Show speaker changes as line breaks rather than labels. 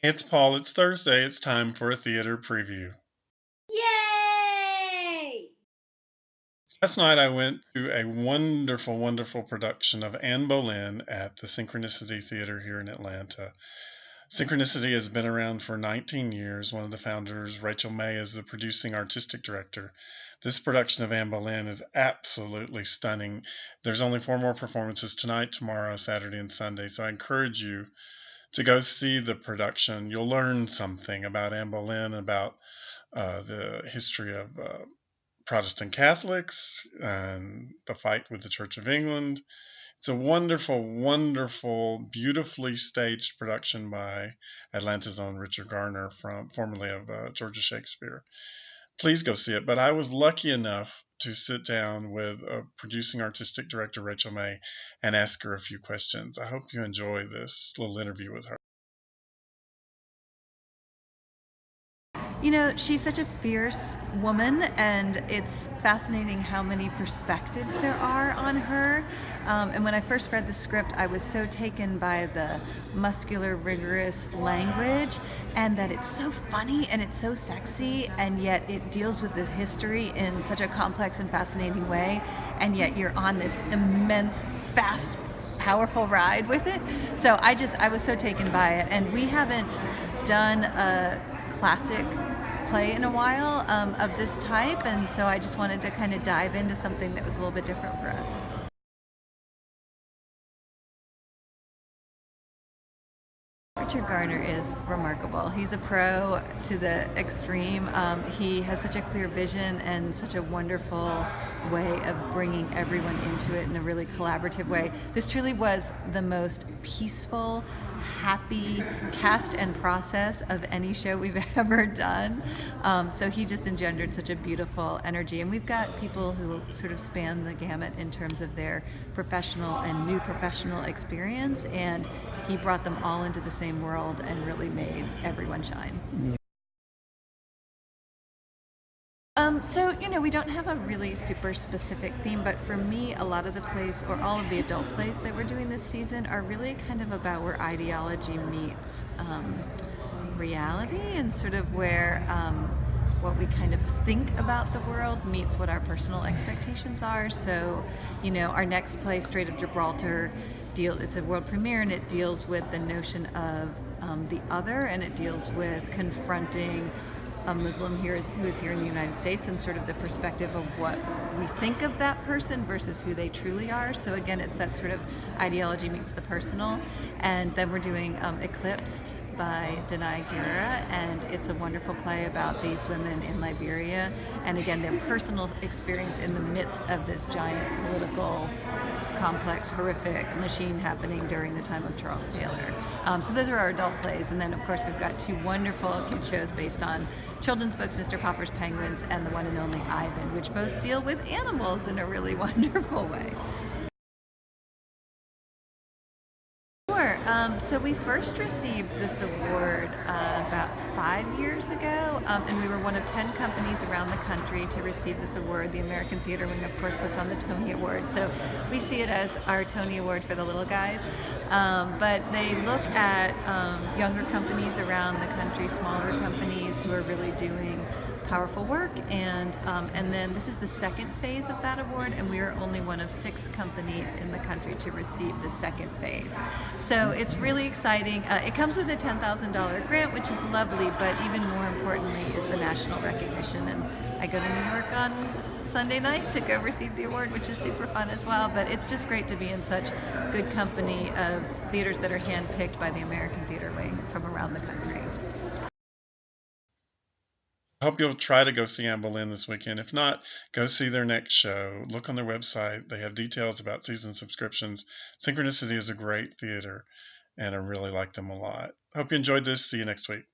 Hey, it's Paul. It's Thursday. It's time for a theater preview.
Yay!
Last night I went to a wonderful, wonderful production of Anne Boleyn at the Synchronicity Theater here in Atlanta. Synchronicity has been around for 19 years. One of the founders, Rachel May, is the producing artistic director. This production of Anne Boleyn is absolutely stunning. There's only 4 more performances tonight, tomorrow, Saturday, and Sunday, so I encourage you to go see the production. You'll learn something about Anne Boleyn, about the history of Protestant Catholics and the fight with the Church of England. It's a wonderful, wonderful, beautifully staged production by Atlanta's own Richard Garner, formerly of Georgia Shakespeare. Please go see it. But I was lucky enough to sit down with producing artistic director Rachel May and ask her a few questions. I hope you enjoy this little interview with her.
You know, she's such a fierce woman, and it's fascinating how many perspectives there are on her. And when I first read the script, I was so taken by the muscular, rigorous language, and that it's so funny and it's so sexy, and yet it deals with this history in such a complex and fascinating way, and yet you're on this immense, fast, powerful ride with it. So I was so taken by it, and we haven't done a classic play in a while of this type, and so I just wanted to kind of dive into something that was a little bit different for us. Richard Garner is remarkable. He's a pro to the extreme. He has such a clear vision and such a wonderful way of bringing everyone into it in a really collaborative way. This truly was the most peaceful, happy cast and process of any show we've ever done. So he just engendered such a beautiful energy. And we've got people who sort of span the gamut in terms of their professional and new professional experience. And he brought them all into the same world and really made everyone shine. We don't have a really super specific theme, but for me, a lot of the plays, or all of the adult plays that we're doing this season, are really kind of about where ideology meets reality, and sort of where what we kind of think about the world meets what our personal expectations are. So, our next play, Strait of Gibraltar, it's a world premiere, and it deals with the notion of the other, and it deals with confronting a Muslim who is here in the United States, and sort of the perspective of what we think of that person versus who they truly are. So again, it's that sort of ideology meets the personal. And then we're doing Eclipsed by Danai Gura, and it's a wonderful play about these women in Liberia, and again, their personal experience in the midst of this giant political complex, horrific machine happening during the time of Charles Taylor. So those are our adult plays, and then of course we've got 2 wonderful kid shows based on children's books, Mr. Popper's Penguins and The One and Only Ivan, which both deal with animals in a really wonderful way. Sure. So we first received this award about 5 years ago, and we were one of 10 companies around the country to receive this award. The American Theater Wing, of course, puts on the Tony Award, so we see it as our Tony Award for the little guys. But they look at younger companies around the country, smaller companies who are really doing powerful work, and then this is the second phase of that award, and we are only one of 6 companies in the country to receive the second phase. So it's really exciting. It comes with a $10,000 grant, which is lovely, but even more importantly is the national recognition. And I go to New York on Sunday night to go receive the award, which is super fun as well. But it's just great to be in such good company of theaters that are handpicked by the American Theater Wing from around the country.
I hope you'll try to go see Anne Boleyn this weekend. If not, go see their next show. Look on their website. They have details about season subscriptions. Synchronicity is a great theater, and I really like them a lot. Hope you enjoyed this. See you next week.